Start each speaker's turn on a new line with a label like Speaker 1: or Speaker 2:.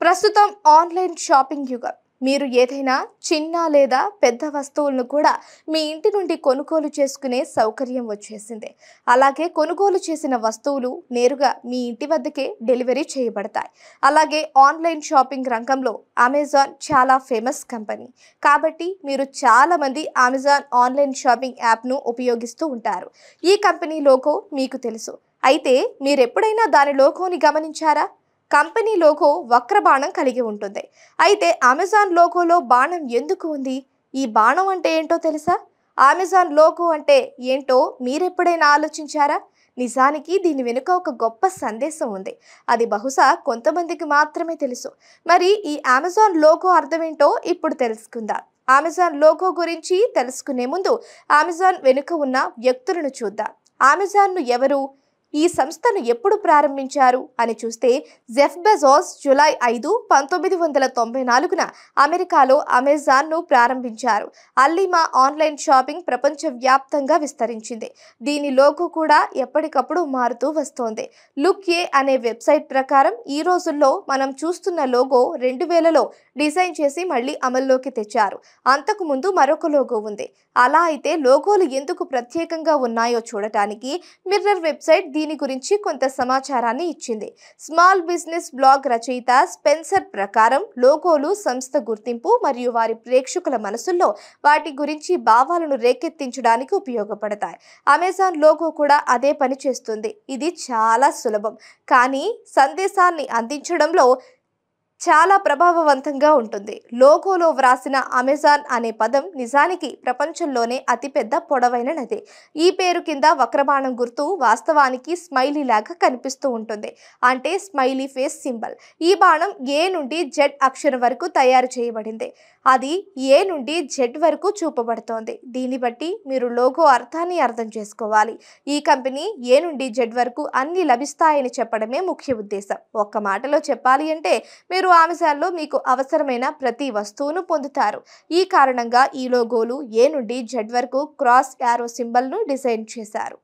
Speaker 1: ప్రస్తుతం online shopping యుగం. మీరు ఏదైనా చిన్న లేదా పెద్ద వస్తువులను కూడా మీ ఇంటి నుండి కొనుగోలు చేసుకునే సౌకర్యం వచ్చేసింది. అలాగే కొనుగోలు చేసిన వస్తువులు నేరుగా మీ ఇంటి వద్దకే డెలివరీ చేయబడతాయి. అలాగే ఆన్లైన్ షాపింగ్ రంగంలో అమెజాన్ చాలా ఫేమస్ కంపెనీ. కాబట్టి మీరు చాలా మంది అమెజాన్ ఆన్లైన్ షాపింగ్ యాప్ను ఉపయోగిస్తూ ఉంటారు. ఈ కంపెనీ లోగో మీకు తెలుసు. అయితే మీరు ఎప్పుడైనా దాని లోగోని గమనించారా? కంపెనీ లోగో వక్ర బాణం కలిగి ఉంటుంది. అయితే అమెజాన్ లోగోలో బాణం ఎందుకు ఉంది? ఈ బాణం అంటే ఏంటో తెలుసా? అమెజాన్ లోగో అంటే ఏంటో మీరెప్పుడైనా ఆలోచించారా? నిజానికి దీని వెనుక ఒక గొప్ప సందేశం ఉంది. అది బహుశా కొంతమందికి మాత్రమే తెలుసు. మరి ఈ అమెజాన్ లోగో అర్థమేంటో ఇప్పుడు తెలుసుకుందాం. అమెజాన్ లోగో గురించి తెలుసుకునే ముందు అమెజాన్ వెనుక ఉన్న వ్యక్తులను చూద్దాం. అమెజాన్ను ఎవరు, ఈ సంస్థను ఎప్పుడు ప్రారంభించారు అని చూస్తే జెఫ్ బెజోస్ జూలై 5, 1994న అమెరికాలో అమెజాన్ను ప్రారంభించారు. అల్లిమా ఆన్లైన్ షాపింగ్ ప్రపంచవ్యాప్తంగా విస్తరించింది. దీని లోగో కూడా ఎప్పటికప్పుడు మారుతూ వస్తోంది. లుక్ ఏ అనే వెబ్సైట్ ప్రకారం ఈ రోజుల్లో మనం చూస్తున్న లోగో 2000లో డిజైన్ చేసి మళ్ళీ అమల్లోకి తెచ్చారు. అంతకు ముందు మరొక లోగో ఉంది. అలా అయితే లోగోలు ఎందుకు ప్రత్యేకంగా ఉన్నాయో చూడటానికి మిర్రర్ వెబ్సైట్ దీని గురించి కొంత సమాచారాన్ని ఇచ్చింది. స్మాల్ బిజినెస్ బ్లాగ్ రచయిత స్పెన్సర్ ప్రకారం లోగోలు సంస్థ గుర్తింపు మరియు వారి ప్రేక్షకుల మనసుల్లో వాటి గురించి భావాలను రేకెత్తించడానికి ఉపయోగపడతాయి. అమెజాన్ లోగో కూడా అదే పని చేస్తుంది. ఇది చాలా సులభం, కానీ సందేశాన్ని అందించడంలో చాలా ప్రభావవంతంగా ఉంటుంది. లోగోలో వ్రాసిన అమెజాన్ అనే పదం నిజానికి ప్రపంచంలోనే అతిపెద్ద పొడవైన నది. ఈ పేరు కింద వక్రబాణం గుర్తు వాస్తవానికి స్మైలీ లాగా కనిపిస్తూ ఉంటుంది. అంటే స్మైలీ ఫేస్ సింబల్. ఈ బాణం ఏ నుండి జెడ్ అక్షరం వరకు తయారు చేయబడింది. అది ఏ నుండి జెడ్ వరకు చూపబడుతోంది. దీన్ని బట్టి మీరు లోగో అర్థాన్ని అర్థం చేసుకోవాలి. ఈ కంపెనీ ఏ నుండి జెడ్ వరకు అన్ని లభిస్తాయని చెప్పడమే ముఖ్య ఉద్దేశం. ఒక్క మాటలో చెప్పాలి అంటే మీరు అమెజాన్లో మీకు అవసరమైన ప్రతి వస్తువును పొందుతారు. ఈ కారణంగా ఈ లోగోలు ఏ నుండి జెడ్ వరకు క్రాస్ యారో సింబల్ను డిజైన్ చేశారు.